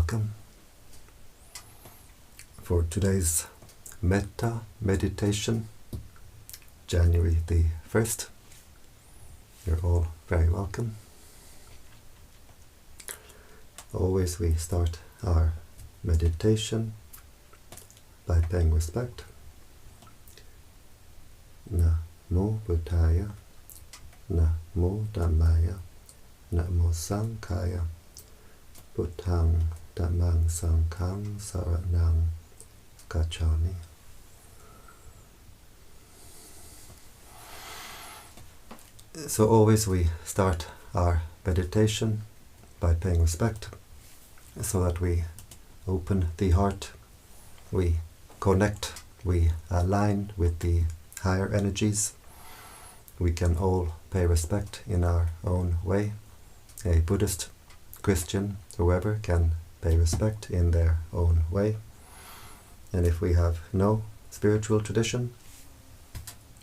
welcome for today's Metta meditation, January the 1st. You're all very welcome. Always we start our meditation by paying respect. Namo Buddhaya, Namo Dhammaya, Namo Sanghaya, Buddhang Dhammang Sanghang Saranang Gacchami. So always we start our meditation by paying respect, so that we open the heart, we connect, we align with the higher energies. We can all pay respect in our own way. A Buddhist, Christian, whoever can pay respect in their own way. And if we have no spiritual tradition,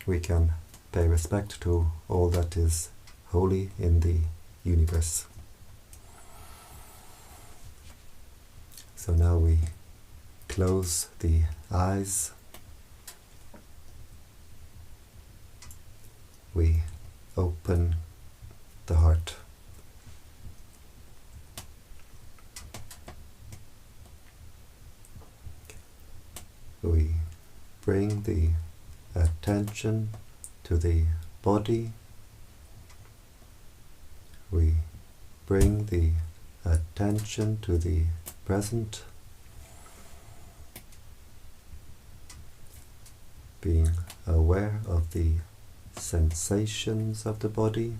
we can pay respect to all that is holy in the universe. So now we close the eyes. We open the heart. We bring the attention to the body. We bring the attention to the present, being aware of the sensations of the body,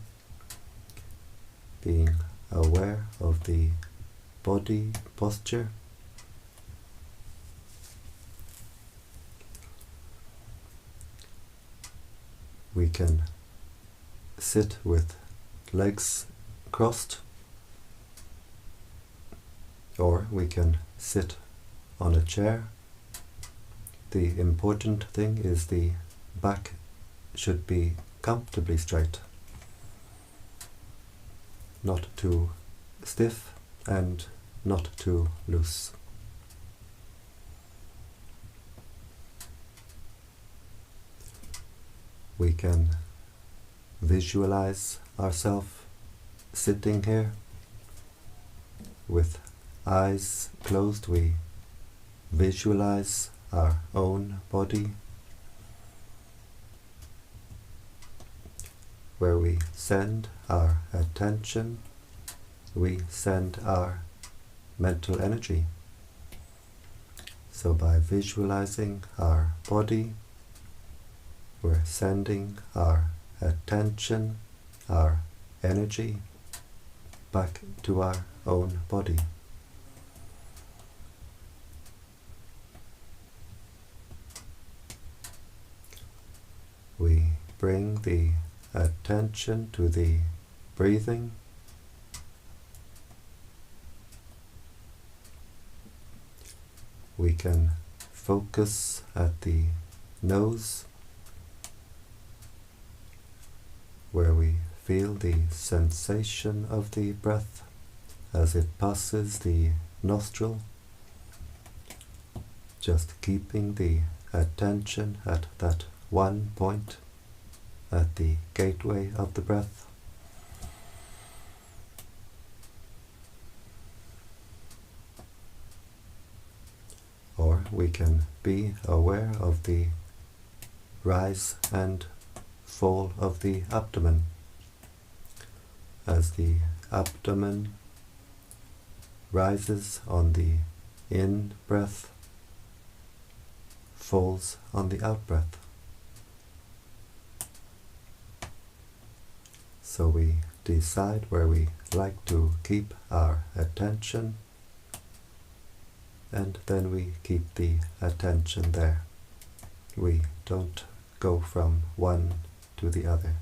being aware of the body posture. We can sit with legs crossed, or we can sit on a chair. The important thing is the back should be comfortably straight, not too stiff and not too loose. We can visualize ourselves sitting here with eyes closed. We visualize our own body, where we send our attention, we send our mental energy. So by visualizing our body, we're sending our attention, our energy back to our own body. We bring the attention to the breathing. We can focus at the nose, where we feel the sensation of the breath as it passes the nostril, just keeping the attention at that one point at the gateway of the breath. Or we can be aware of the rise and fall of the abdomen, as the abdomen rises on the in-breath, falls on the out-breath. So we decide where we like to keep our attention, and then we keep the attention there. We don't go from one to the other.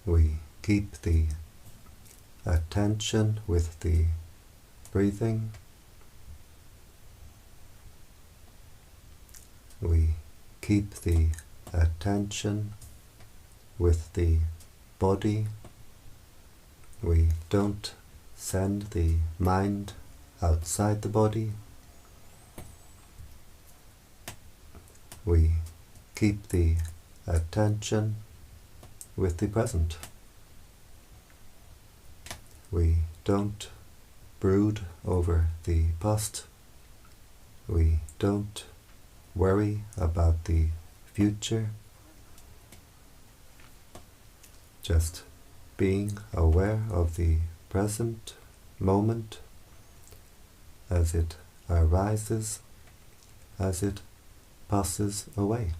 We keep the attention with the breathing. We keep the attention with the body. We don't send the mind outside the body. We keep the attention with the present. We don't brood over the past. We don't worry about the future. Just being aware of the present moment as it arises, as it passes away.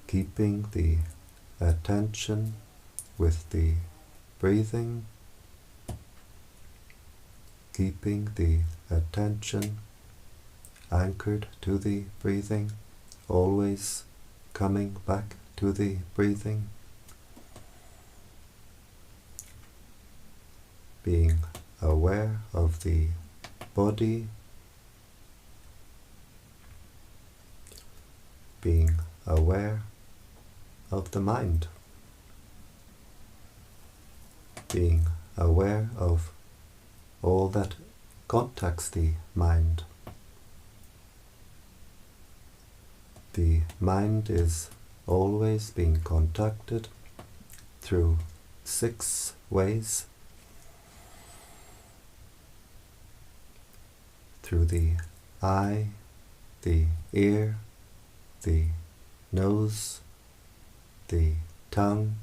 Keeping the attention with the breathing, keeping the attention anchored to the breathing, always coming back to the breathing, being aware of the body, being aware of the mind, being aware of all that contacts the mind. The mind is always being contacted through 6 ways. Through the eye, the ear, the nose, the tongue,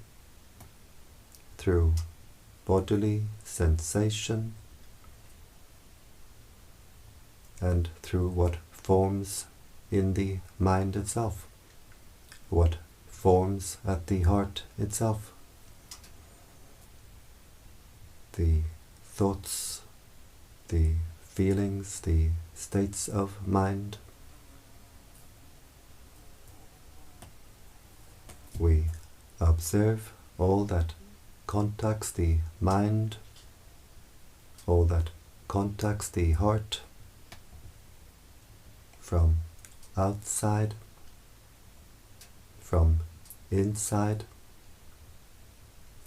through bodily sensation, and through what forms in the mind itself, what forms at the heart itself. The thoughts, the feelings, the states of mind. We observe all that contacts the mind, all that contacts the heart, from outside, from inside,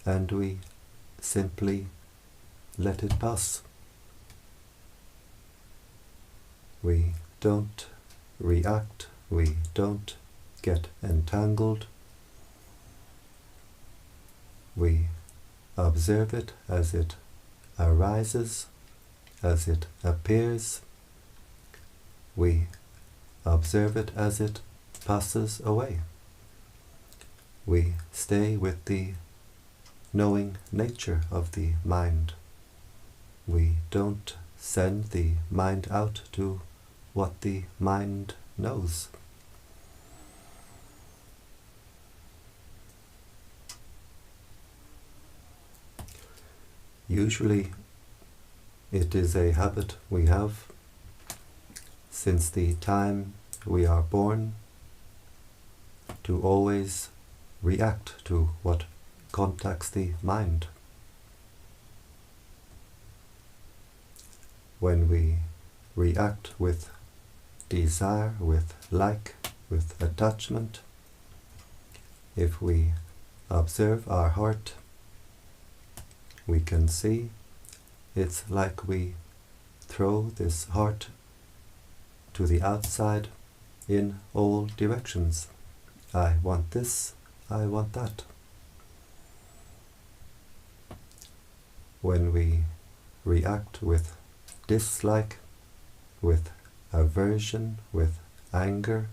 and we simply let it pass. We don't react, we don't get entangled. We observe it as it arises, as it appears. We observe it as it passes away. We stay with the knowing nature of the mind. We don't send the mind out to what the mind knows. Usually it is a habit we have since the time we are born to always react to what contacts the mind. When we react with desire, with like, with attachment, if we observe our heart, we can see it's like we throw this heart to the outside in all directions. I want this, I want that. When we react with dislike, with aversion, with anger,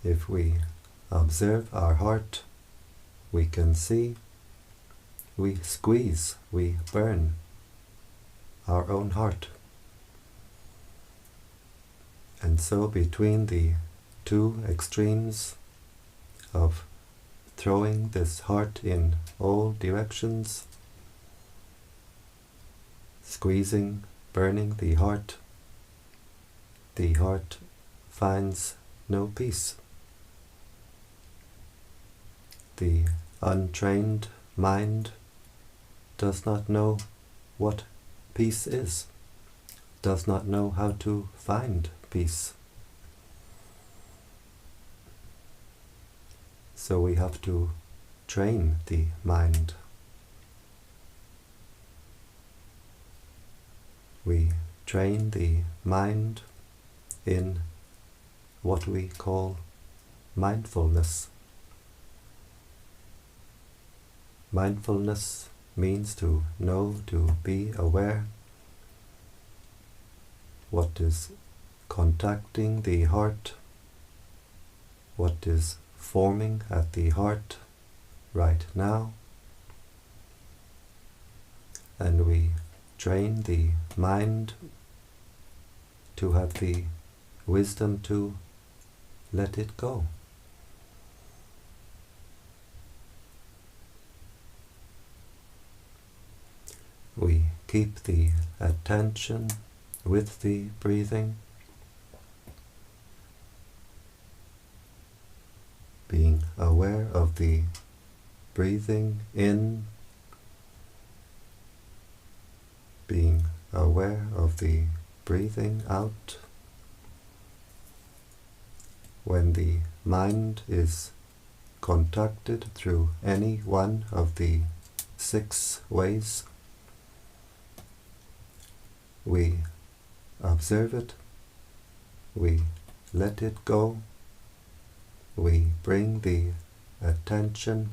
if we observe our heart, we can see we squeeze, we burn our own heart. And so between the 2 extremes of throwing this heart in all directions, squeezing, burning the heart finds no peace. The untrained mind does not know what peace is. does not know how to find peace. So we have to train the mind. We train the mind in what we call mindfulness. Mindfulness means to know, to be aware what is contacting the heart, what is forming at the heart right now, and we train the mind to have the wisdom to let it go. We keep the attention with the breathing, being aware of the breathing in, being aware of the breathing out. When the mind is contacted through any one of the 6 ways, we observe it, we let it go, we bring the attention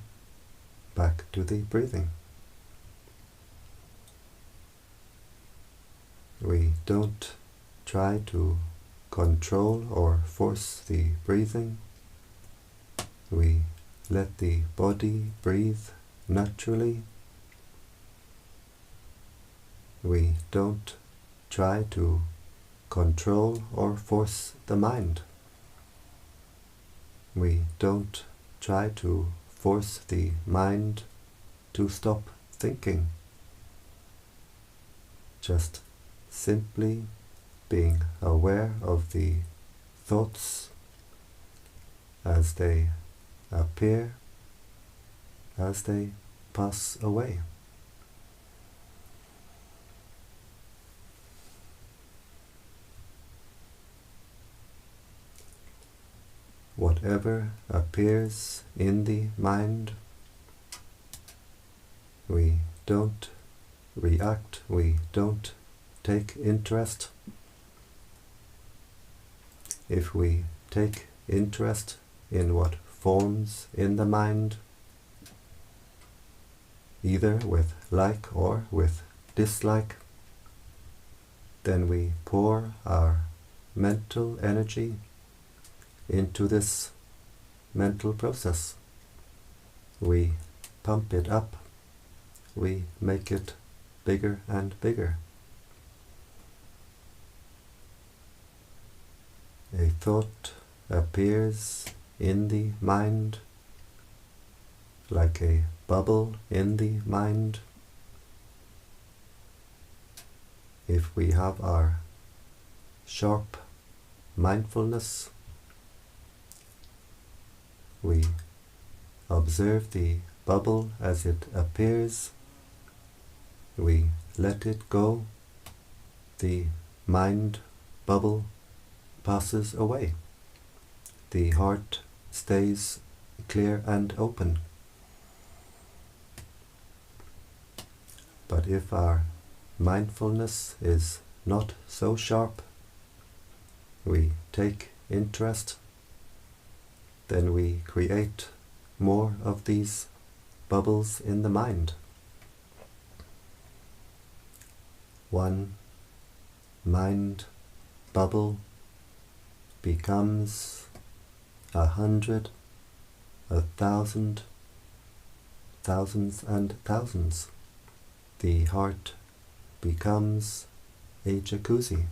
back to the breathing. We don't try to control or force the breathing. We let the body breathe naturally. We don't try to control or force the mind. We don't try to force the mind to stop thinking. Just simply being aware of the thoughts as they appear, as they pass away. Whatever appears in the mind, we don't react, we don't take interest. If we take interest in what forms in the mind, either with like or with dislike, then we pour our mental energy into this mental process. We pump it up, we make it bigger and bigger. A thought appears in the mind like a bubble in the mind. If we have our sharp mindfulness, we observe the bubble as it appears, we let it go, the mind bubble passes away, the heart stays clear and open. But if our mindfulness is not so sharp, we take interest, then we create more of these bubbles in the mind. One mind bubble becomes 100, 1,000, thousands and thousands. The heart becomes a jacuzzi.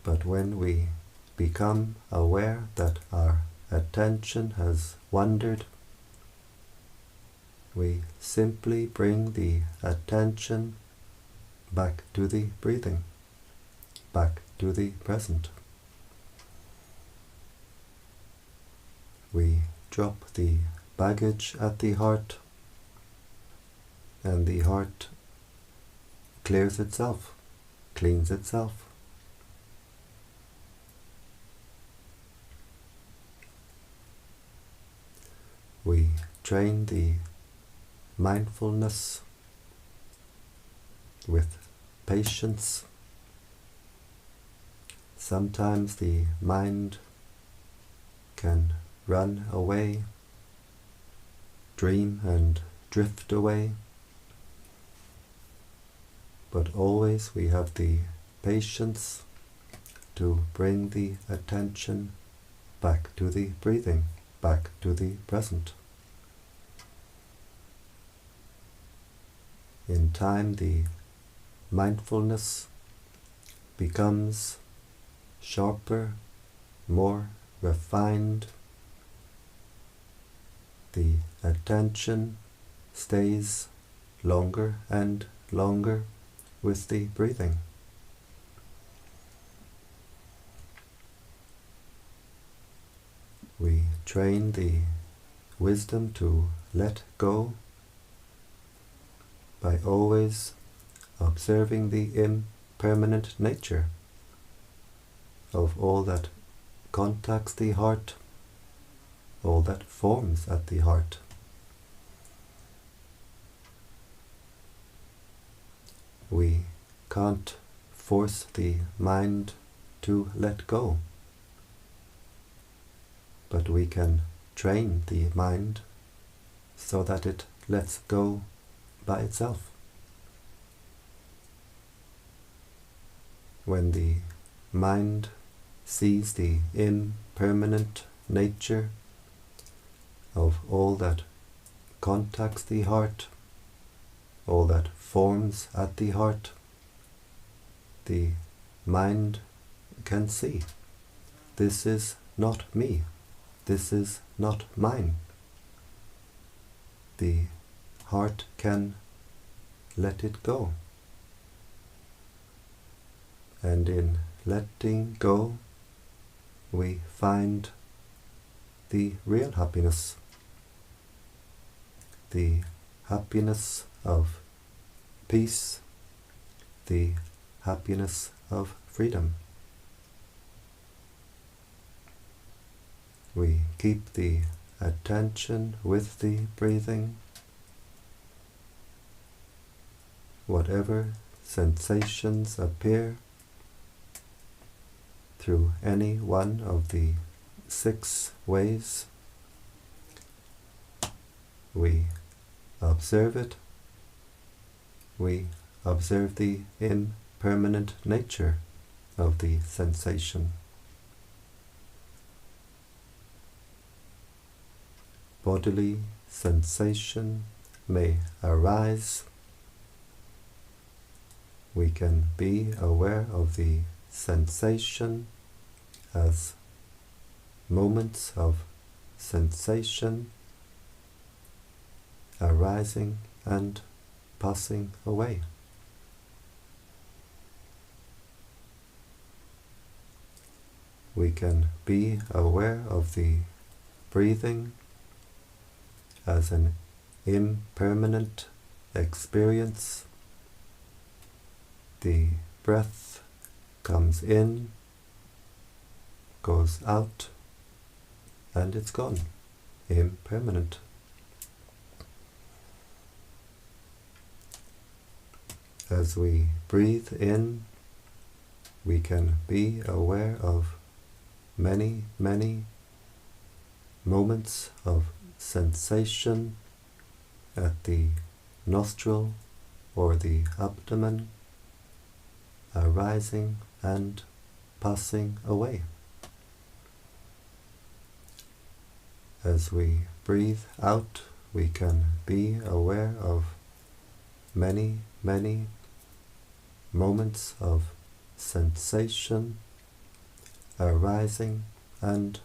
But when we become aware that our attention has wandered, we simply bring the attention back to the breathing, back to the present. We drop the baggage at the heart, and the heart clears itself, cleans itself. We train the mindfulness with patience. Sometimes the mind can run away, dream and drift away, but always we have the patience to bring the attention back to the breathing, back to the present. In time, the mindfulness becomes sharper, more refined. The attention stays longer and longer with the breathing. We train the wisdom to let go by always observing the impermanent nature of all that contacts the heart, all that forms at the heart. We can't force the mind to let go, but we can train the mind so that it lets go by itself. When the mind sees the impermanent nature of all that contacts the heart, all that forms at the heart, the mind can see, this is not me, this is not mine. The heart can let it go. And in letting go, we find the real happiness, the happiness of peace, the happiness of freedom. We keep the attention with the breathing. Whatever sensations appear through any one of the 6 ways, we observe it. We observe the impermanent nature of the sensation. Bodily sensation may arise. We can be aware of the sensation as moments of sensation arising and passing away. We can be aware of the breathing as an impermanent experience. The breath comes in, goes out, and it's gone, impermanent. As we breathe in, we can be aware of many, many moments of sensation at the nostril or the abdomen, arising and passing away. As we breathe out, we can be aware of many, many moments of sensation arising and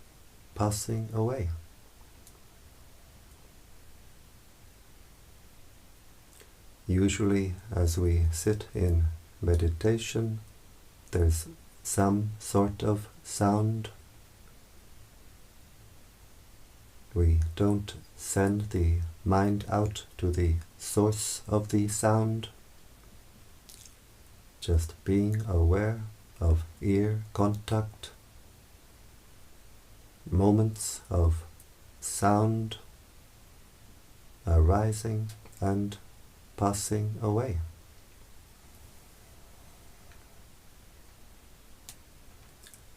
passing away. Usually, as we sit in meditation, there's some sort of sound. We don't send the mind out to the source of the sound. just being aware of ear contact, moments of sound arising and passing away.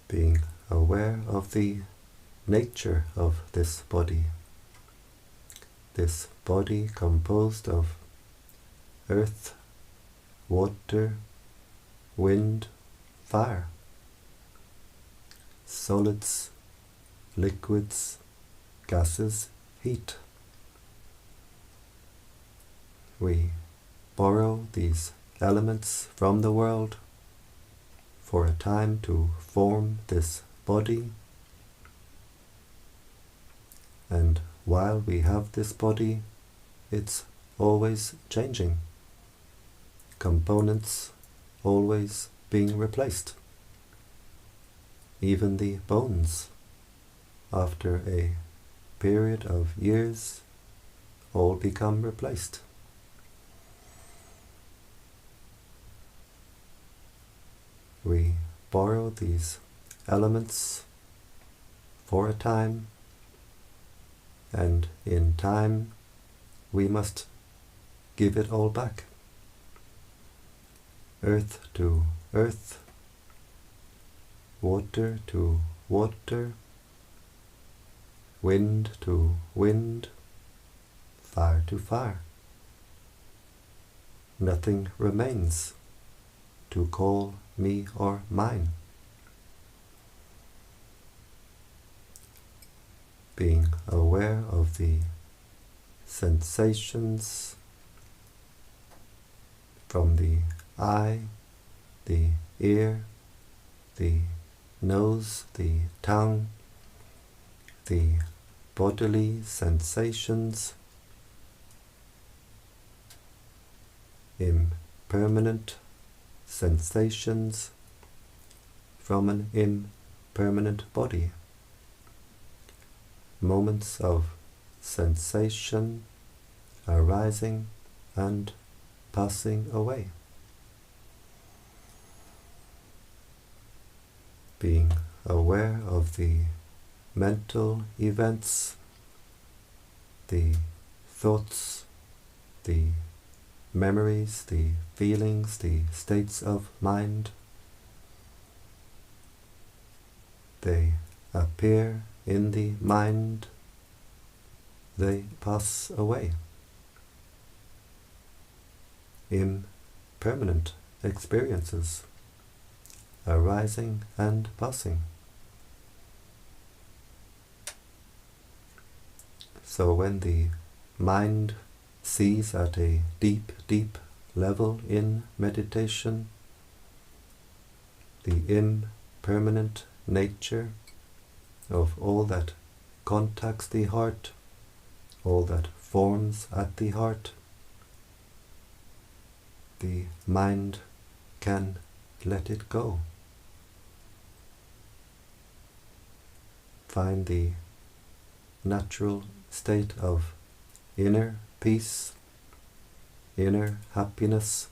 Being aware of the nature of this body. This body composed of earth, water, wind, fire, solids, liquids, gases, heat. We borrow these elements from the world for a time to form this body, and while we have this body, it's always changing. Components always being replaced. Even the bones, after a period of years, all become replaced. We borrow these elements for a time, and in time we must give it all back. Earth to earth, water to water, wind to wind, fire to fire. Nothing remains to call me or mine. Being aware of the sensations from the eye, the ear, the nose, the tongue, the bodily sensations, impermanent sensations from an impermanent body. Moments of sensation arising and passing away. Being aware of the mental events, the thoughts, the memories, the feelings, the states of mind. They appear in the mind, they pass away. Impermanent experiences arising and passing. So when the mind sees at a deep, deep level in meditation the impermanent nature of all that contacts the heart, all that forms at the heart, the mind can let it go. Find the natural state of inner peace, inner happiness,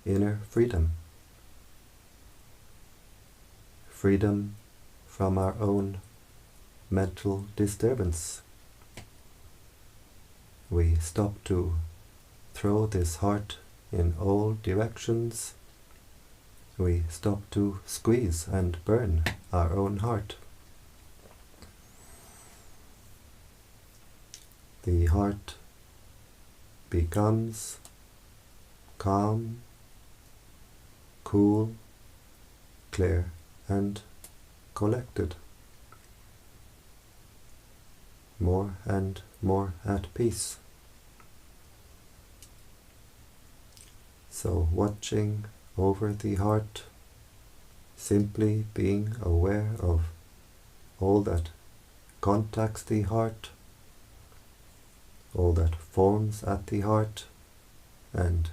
inner freedom. Freedom from our own mental disturbance. We stop to throw this heart in all directions. We stop to squeeze and burn our own heart. The heart becomes calm, cool, clear, and collected. More and more at peace. So watching over the heart, simply being aware of all that contacts the heart, all that forms at the heart, and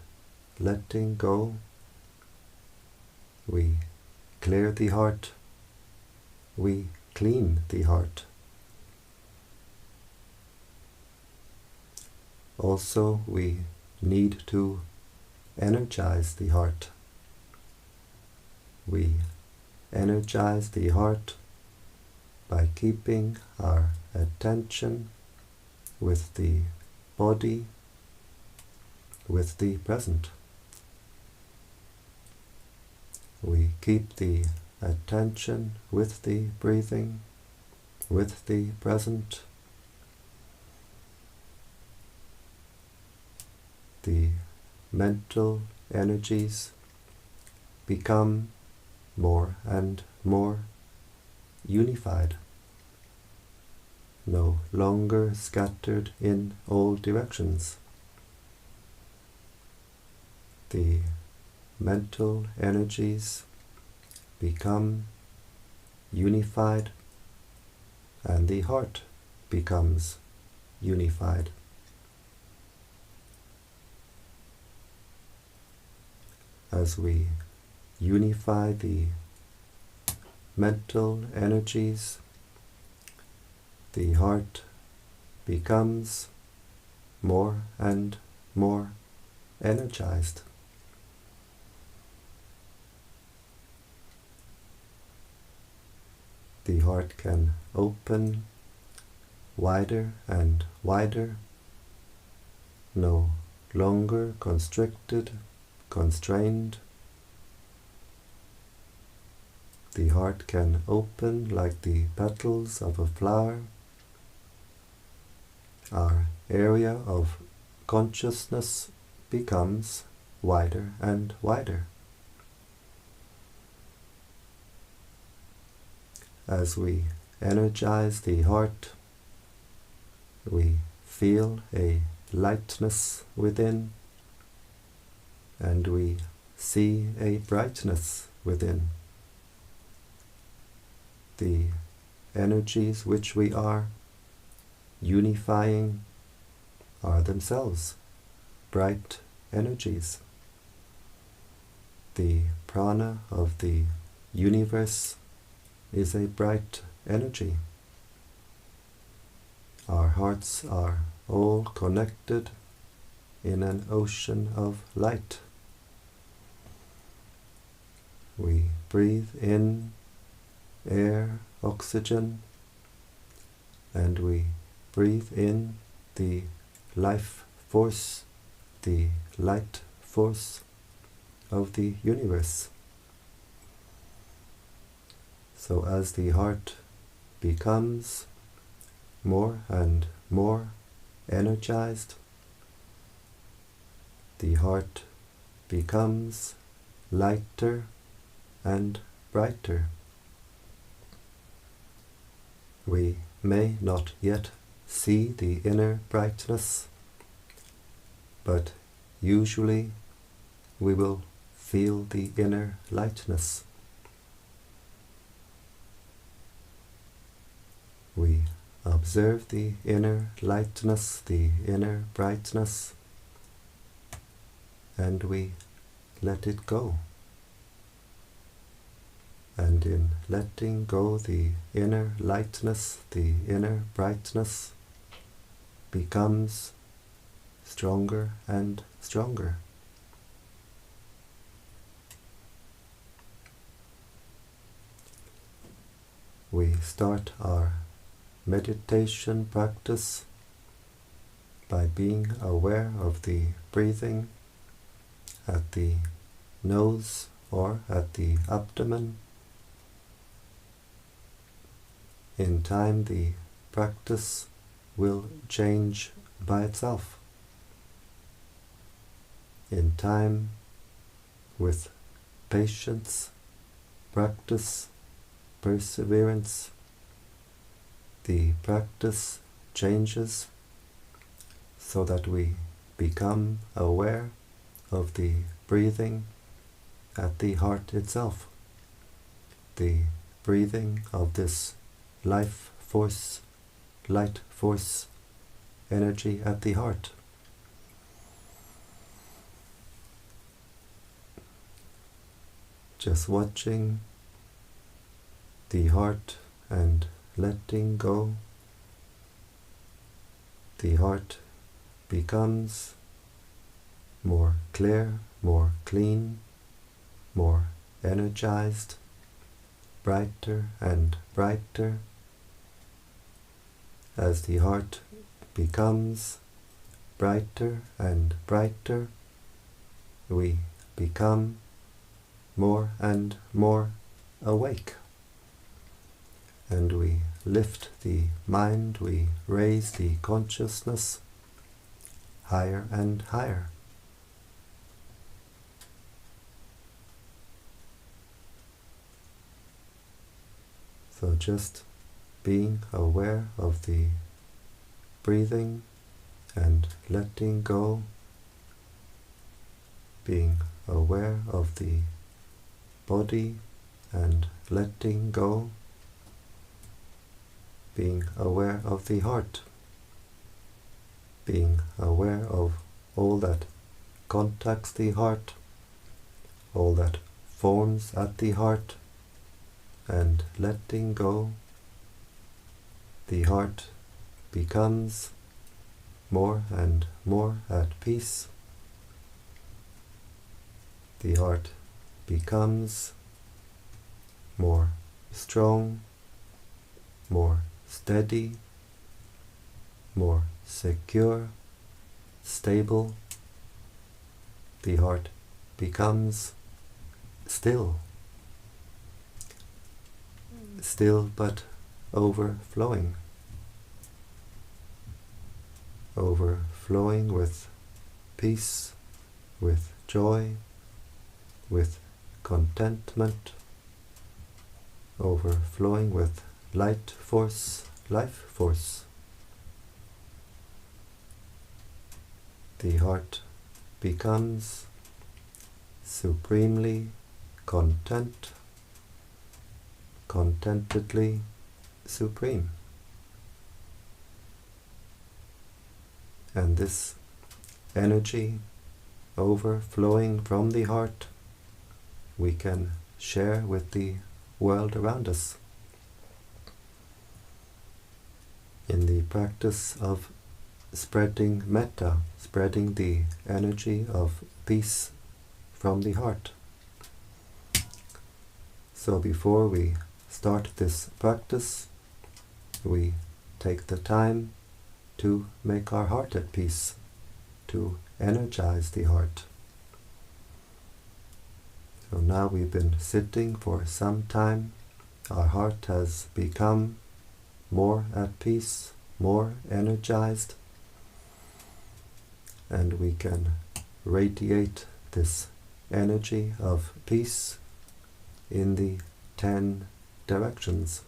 letting go, we clear the heart, we clean the heart. Also, we need to energize the heart. we energize the heart by keeping our attention with the body, with the present. We keep the attention with the breathing, with the present. The mental energies become more and more unified, no longer scattered in all directions. The mental energies become unified, and the heart becomes unified. As we unify the mental energies, the heart becomes more and more energized. The heart can open wider and wider, no longer constricted, constrained. The heart can open like the petals of a flower. Our area of consciousness becomes wider and wider. As we energize the heart, we feel a lightness within, and we see a brightness within. The energies which we are unifying are themselves bright energies. The prana of the universe is a bright energy. Our hearts are all connected in an ocean of light. We breathe in air, oxygen, and we breathe in the life force, the light force of the universe. So as the heart becomes more and more energized, the heart becomes lighter and brighter. We may not yet see the inner brightness, but usually we will feel the inner lightness. We observe the inner lightness, the inner brightness, and we let it go. And in letting go the inner lightness, the inner brightness becomes stronger and stronger. We start our meditation practice by being aware of the breathing at the nose or at the abdomen. In time, the practice will change by itself. In time, with patience, practice, perseverance, the practice changes so that we become aware of the breathing at the heart itself, the breathing of this life force, light force, energy at the heart. Just watching the heart and letting go. The heart becomes more clear, more clean, more energized, brighter and brighter. As the heart becomes brighter and brighter, we become more and more awake. And we lift the mind, we raise the consciousness higher and higher. So just being aware of the breathing and letting go, being aware of the body and letting go, being aware of the heart, being aware of all that contacts the heart, all that forms at the heart, and letting go. The heart becomes more and more at peace. The heart becomes more strong, more steady, more secure, stable. The heart becomes still but overflowing with peace, with joy, with contentment, overflowing with light force, life force. The heart becomes supremely content, contentedly supreme. And this energy overflowing from the heart we can share with the world around us. In the practice of spreading metta, spreading the energy of peace from the heart. So before we start this practice, we take the time to make our heart at peace, to energize the heart. So now we've been sitting for some time, our heart has become more at peace, more energized, and we can radiate this energy of peace in the 10 directions.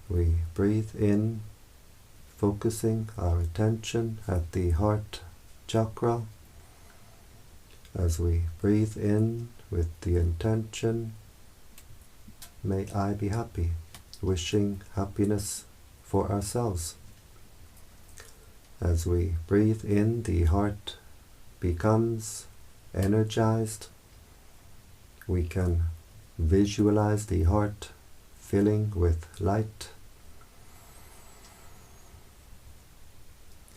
We breathe in, focusing our attention at the heart chakra. As we breathe in with the intention, may I be happy, wishing happiness for ourselves. As we breathe in, the heart becomes energized. We can visualize the heart filling with light.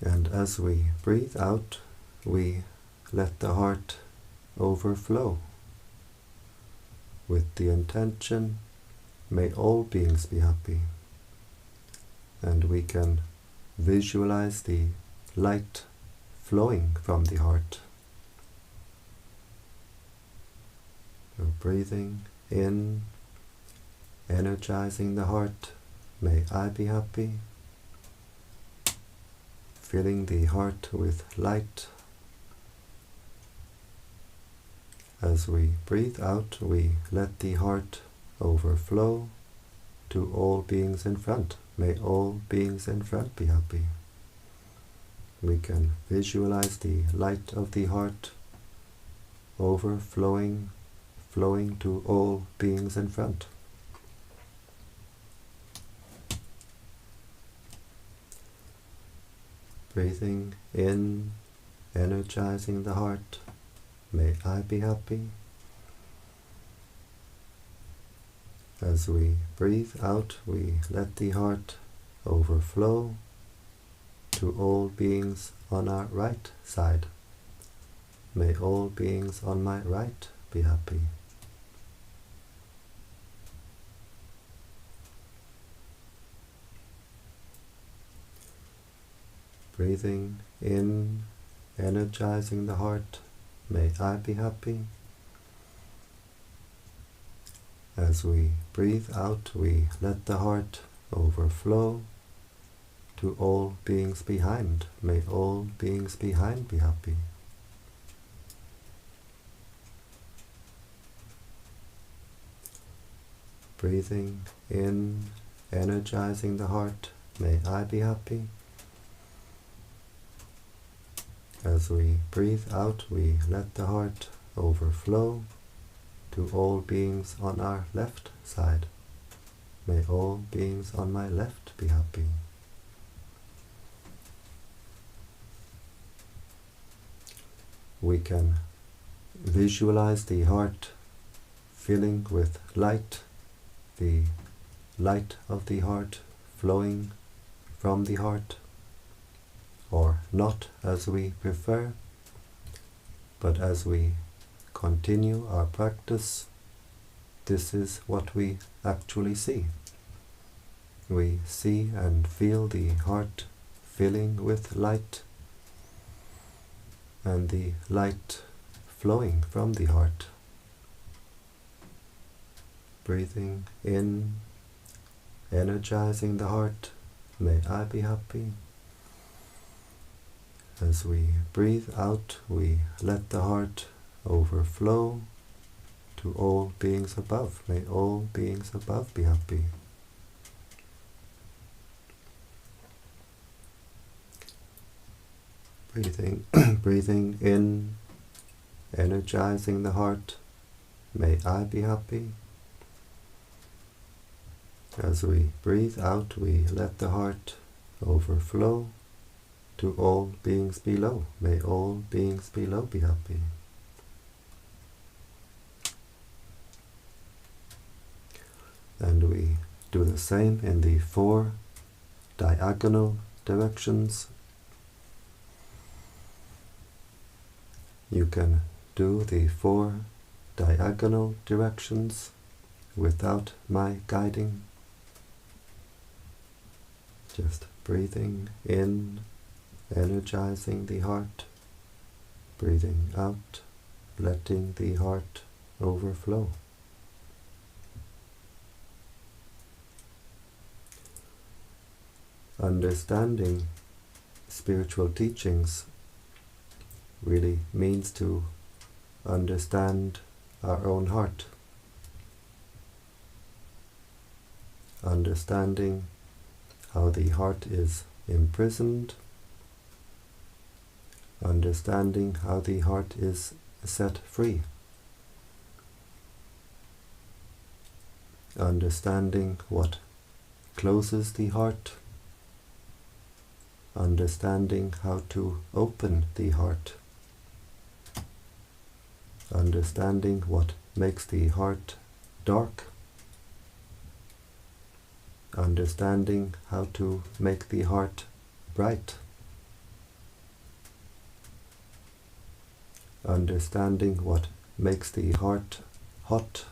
And as we breathe out, we let the heart overflow with the intention, may all beings be happy. And we can visualize the light flowing from the heart. So breathing in, energizing the heart, may I be happy. Filling the heart with light. As we breathe out, we let the heart overflow to all beings in front. May all beings in front be happy. We can visualize the light of the heart overflowing, flowing to all beings in front. Breathing in, energizing the heart, may I be happy. As we breathe out, we let the heart overflow to all beings on our right side. May all beings on my right be happy. Breathing in, energizing the heart, may I be happy. As we breathe out, we let the heart overflow to all beings behind. May all beings behind be happy. Breathing in, energizing the heart, may I be happy. As we breathe out, we let the heart overflow to all beings on our left side. May all beings on my left be happy. We can visualize the heart filling with light, the light of the heart flowing from the heart, or not, as we prefer, but as we continue our practice, this is what we actually see. We see and feel the heart filling with light, and the light flowing from the heart. Breathing in, energizing the heart, may I be happy. As we breathe out, we let the heart overflow to all beings above. May all beings above be happy. Breathing in, energizing the heart, may I be happy. As we breathe out, we let the heart overflow to all beings below. May all beings below be happy. And we do the same in the 4 diagonal directions. You can do the 4 diagonal directions without my guiding. Just breathing in, energizing the heart, breathing out, letting the heart overflow. Understanding spiritual teachings really means to understand our own heart. Understanding how the heart is imprisoned, understanding how the heart is set free, understanding what closes the heart, understanding how to open the heart, understanding what makes the heart dark, understanding how to make the heart bright, understanding what makes the heart hot,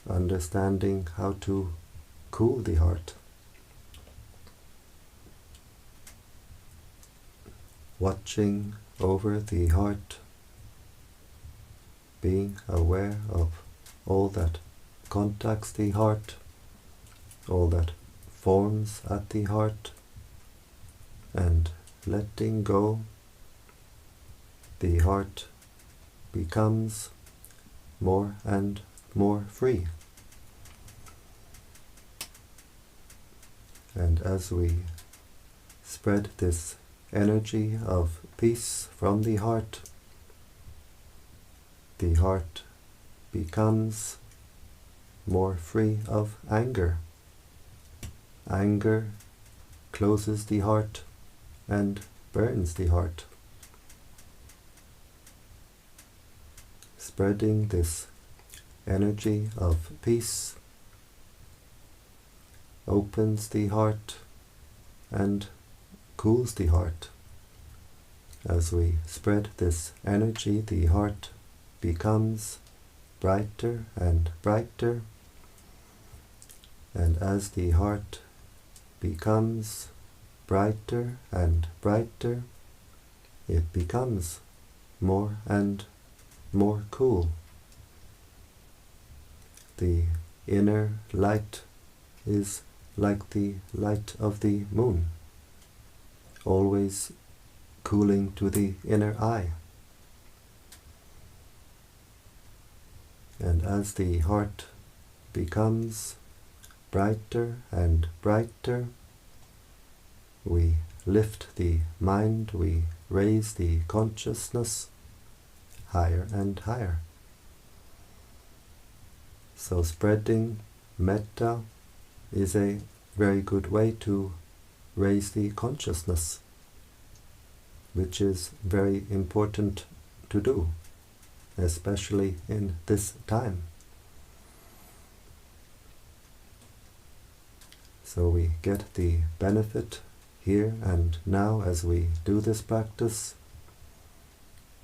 understanding how to cool the heart, watching over the heart, being aware of all that contacts the heart, all that forms at the heart, and letting go, the heart becomes more and more free. And as we spread this energy of peace from the heart becomes more free of anger. Anger closes the heart and burns the heart. Spreading this energy of peace opens the heart and cools the heart. As we spread this energy, the heart becomes brighter and brighter, and as the heart becomes brighter and brighter, it becomes more and more cool. The inner light is like the light of the moon, always cooling to the inner eye. And as the heart becomes brighter and brighter, we lift the mind, we raise the consciousness higher and higher. So spreading metta is a very good way to raise the consciousness, which is very important to do, especially in this time. So we get the benefit here and now as we do this practice.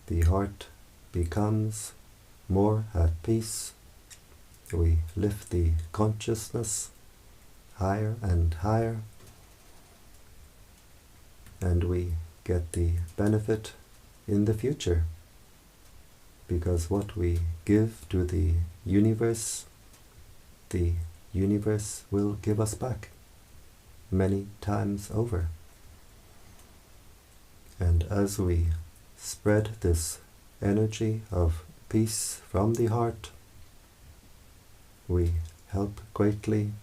The heart becomes more at peace. We lift the consciousness higher and higher, and we get the benefit in the future, because what we give to the universe will give us back many times over. And as we spread this energy of peace from the heart, we help greatly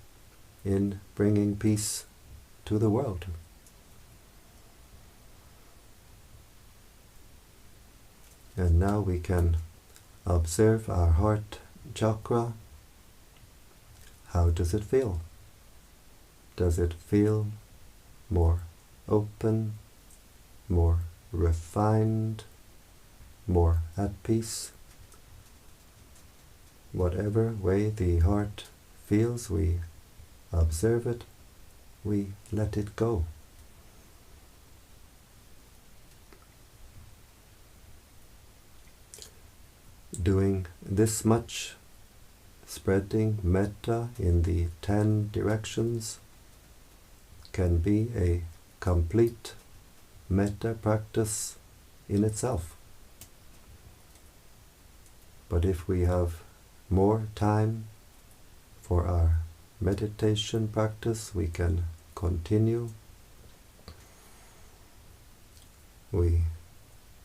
in bringing peace to the world. And now we can observe our heart chakra. How does it feel? Does it feel more open, more refined, more at peace? Whatever way the heart feels, we observe it, we let it go. Doing this much, spreading metta in the 10 directions, can be a complete metta practice in itself. But if we have more time for our meditation practice, we can continue. We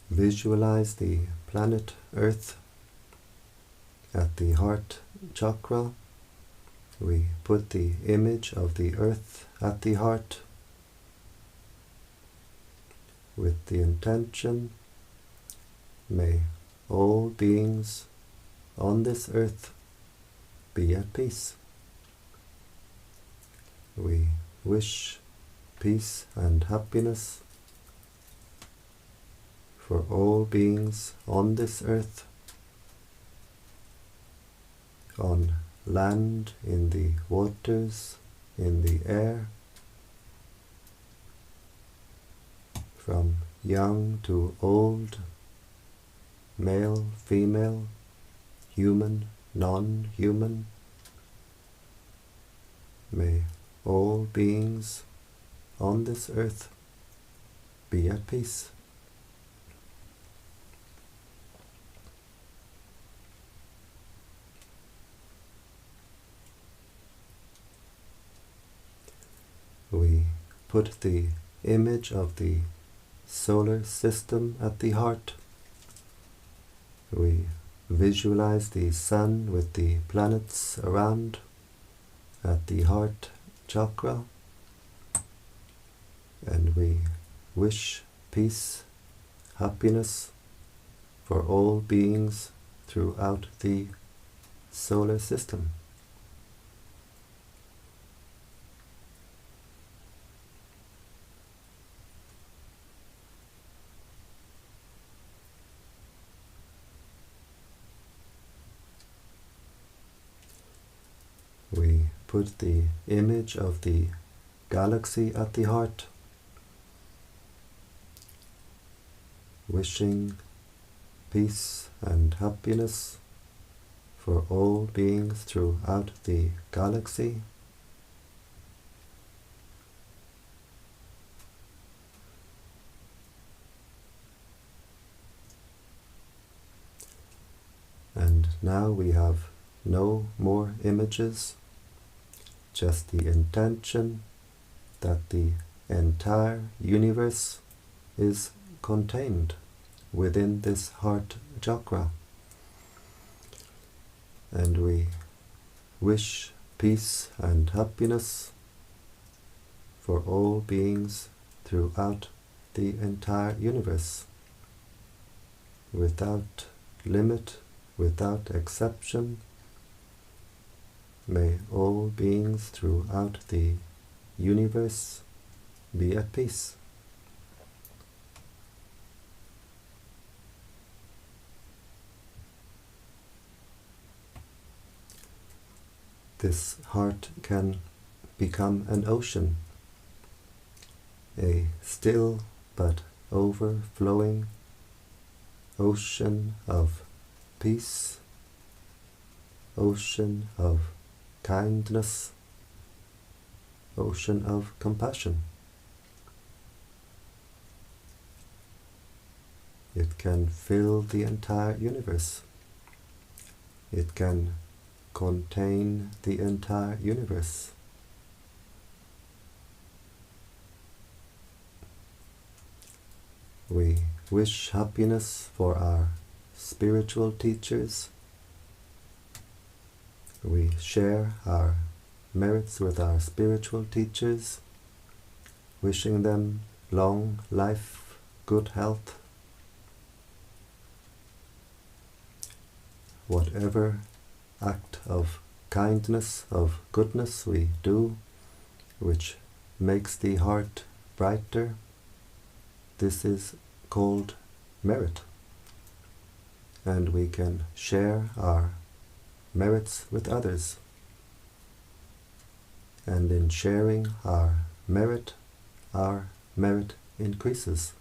visualize the planet Earth at the heart chakra. We put the image of the earth at the heart with the intention, may all beings on this earth be at peace. We wish peace and happiness for all beings on this earth, on land, in the waters, in the air, from young to old, male, female, human, non-human. May all beings on this earth be at peace. We put the image of the solar system at the heart. We visualize the sun with the planets around at the heart chakra, and we wish peace, happiness for all beings throughout the solar system. We put the image of the galaxy at the heart, wishing peace and happiness for all beings throughout the galaxy. And now we have no more images, just the intention that the entire universe is contained within this heart chakra. And we wish peace and happiness for all beings throughout the entire universe, without limit, without exception. May all beings throughout the universe be at peace. This heart can become an ocean, a still but overflowing ocean of peace, ocean of kindness, ocean of compassion. It can fill the entire universe. It can contain the entire universe. We wish happiness for our spiritual teachers. We share our merits with our spiritual teachers, wishing them long life, good health. Whatever act of kindness, of goodness we do, which makes the heart brighter, this is called merit. And we can share our merits with others. And in sharing our merit increases.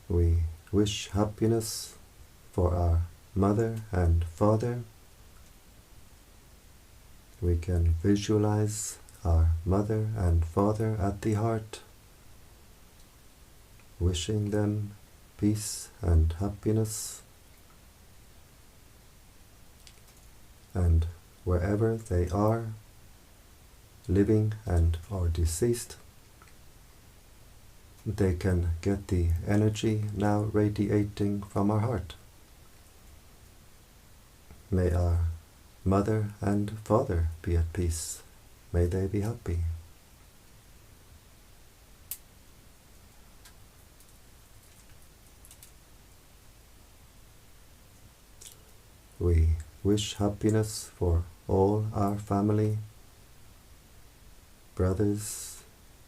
We wish happiness for our mother and father. We can visualize our mother and father at the heart, wishing them peace and happiness. And wherever they are, living and or deceased, they can get the energy now radiating from our heart. May our mother and father be at peace. May they be happy. We wish happiness for all our family, brothers,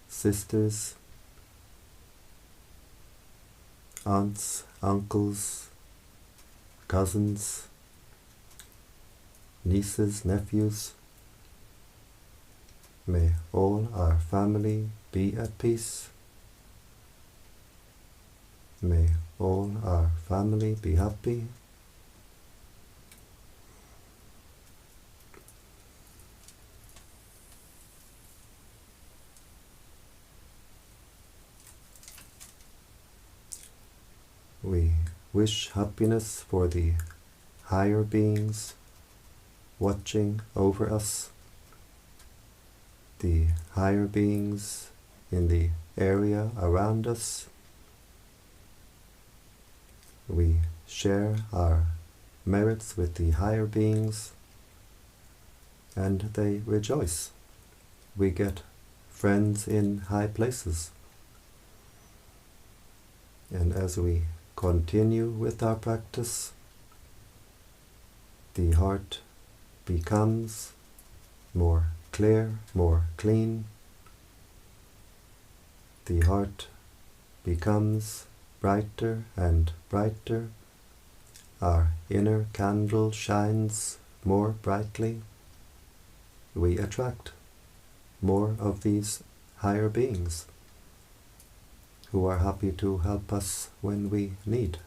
sisters, aunts, uncles, cousins, nieces, nephews. May all our family be at peace. May all our family be happy. We wish happiness for the higher beings watching over us, the higher beings in the area around us. We share our merits with the higher beings and they rejoice. We get friends in high places. And as we continue with our practice, the heart becomes more clear, more clean. The heart becomes brighter and brighter. Our inner candle shines more brightly. We attract more of these higher beings. who are happy to help us when we need.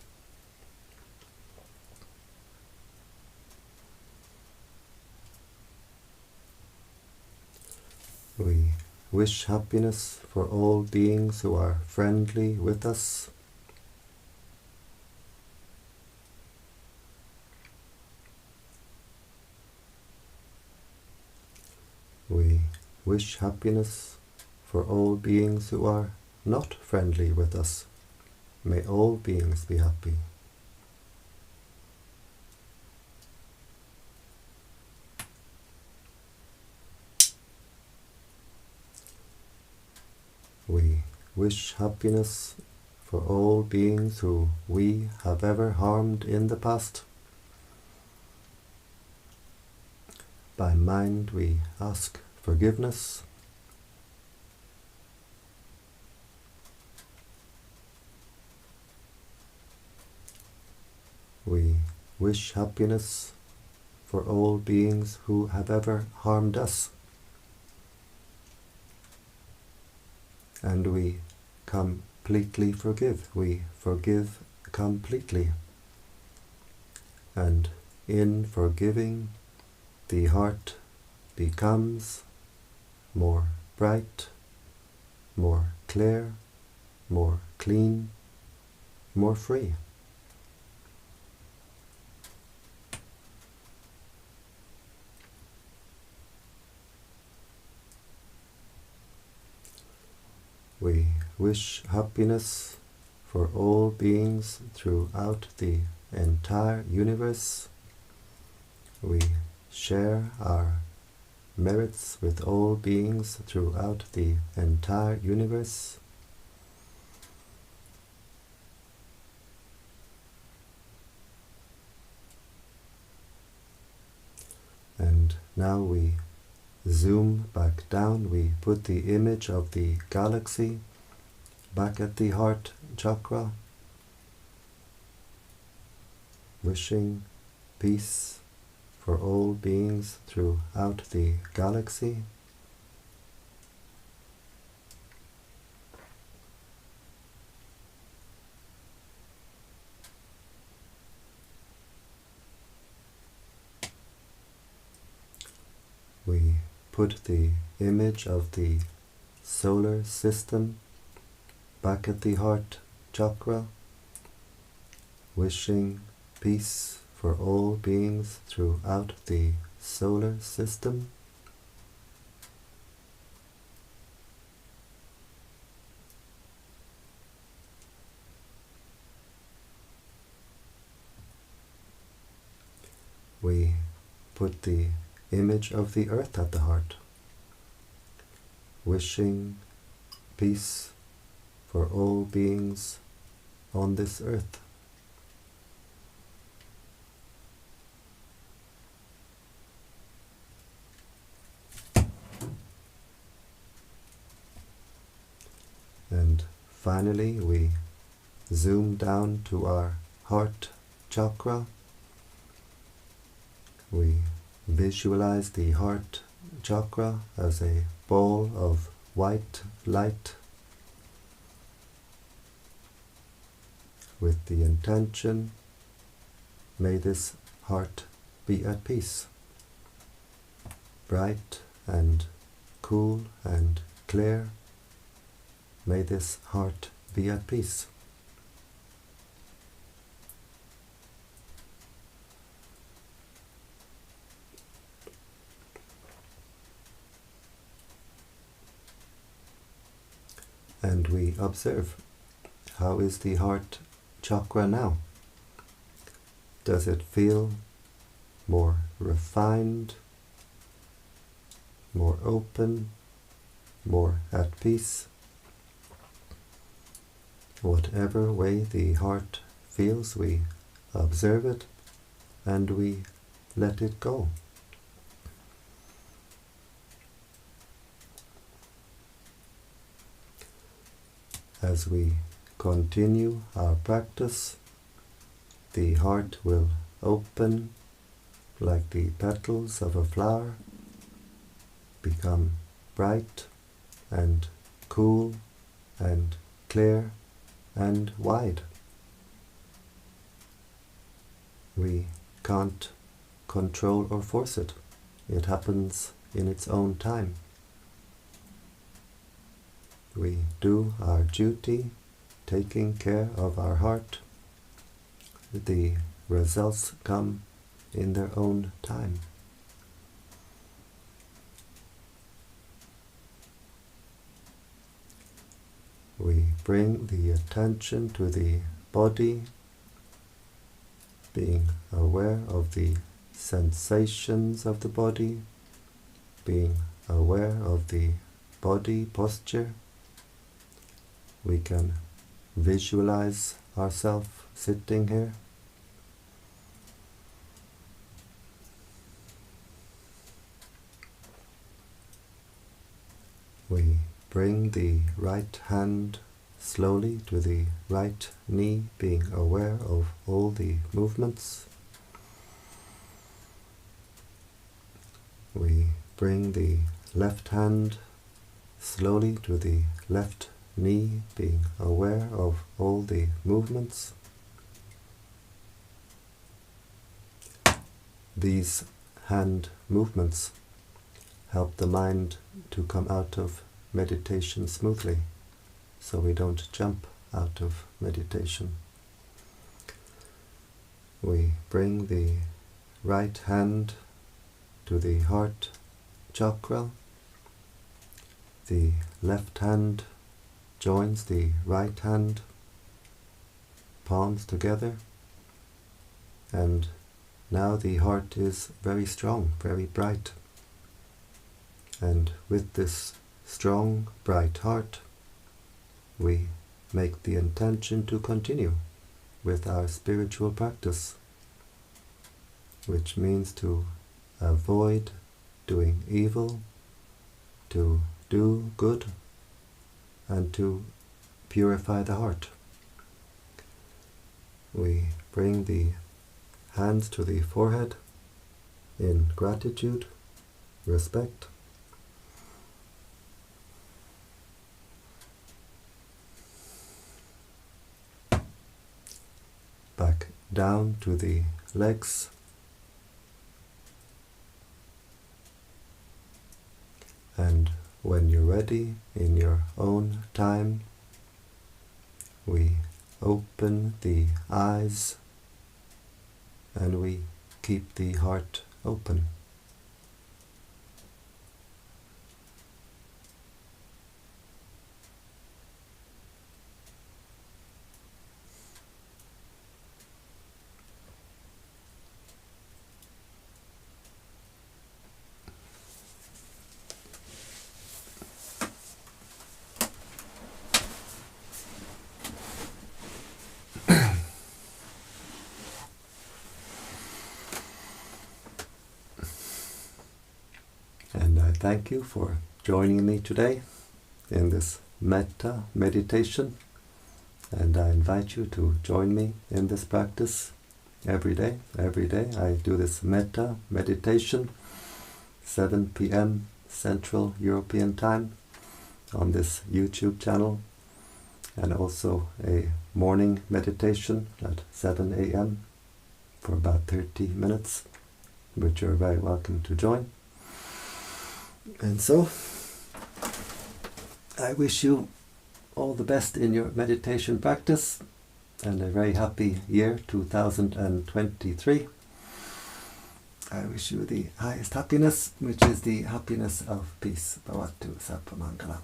We wish happiness for all beings who are friendly with us. We wish happiness for all beings who are not friendly with us. May all beings be happy. We wish happiness for all beings who we have ever harmed in the past. By mind we ask forgiveness. We wish happiness for all beings who have ever harmed us. And we completely forgive. We forgive completely. And in forgiving, the heart becomes more bright, more clear, more clean, more free. We wish happiness for all beings throughout the entire universe. We share our merits with all beings throughout the entire universe. And now we zoom back down. We put the image of the galaxy back at the heart chakra, wishing peace for all beings throughout the galaxy. We put the image of the solar system back at the heart chakra, wishing peace for all beings throughout the solar system. We put the image of the earth at the heart, wishing peace for all beings on this earth. And finally, we zoom down to our heart chakra. We visualize the heart chakra as a ball of white light, with the intention, may this heart be at peace, bright and cool and clear. May this heart be at peace. And we observe, how is the heart chakra now? Does it feel more refined, more open, more at peace? Whatever way the heart feels, we observe it and we let it go. As we continue our practice, the heart will open like the petals of a flower, become bright and cool and clear and wide. We can't control or force it. It happens in its own time. We do our duty, taking care of our heart. The results come in their own time. We bring the attention to the body, being aware of the sensations of the body, being aware of the body posture. We can visualize ourselves sitting here. We bring the right hand slowly to the right knee, being aware of all the movements. We bring the left hand slowly to the left knee, being aware of all the movements. These hand movements help the mind to come out of meditation smoothly, so we don't jump out of meditation. We bring the right hand to the heart chakra. The left hand joins the right hand, palms together, and now the heart is very strong, very bright. And with this strong, bright heart, we make the intention to continue with our spiritual practice, which means to avoid doing evil, to do good, and to purify the heart. We bring the hands to the forehead in gratitude, respect. Back down to the legs. And when you're ready, in your own time, we open the eyes and we keep the heart open. And I thank you for joining me today in this Metta meditation, and I invite you to join me in this practice every day. Every day I do this Metta meditation, 7 p.m. Central European Time on this YouTube channel, and also a morning meditation at 7 a.m. for about 30 minutes, which you're very welcome to join. And so, I wish you all the best in your meditation practice and a very happy year 2023. I wish you the highest happiness, which is the happiness of peace. Bhavatu Sarvamangala.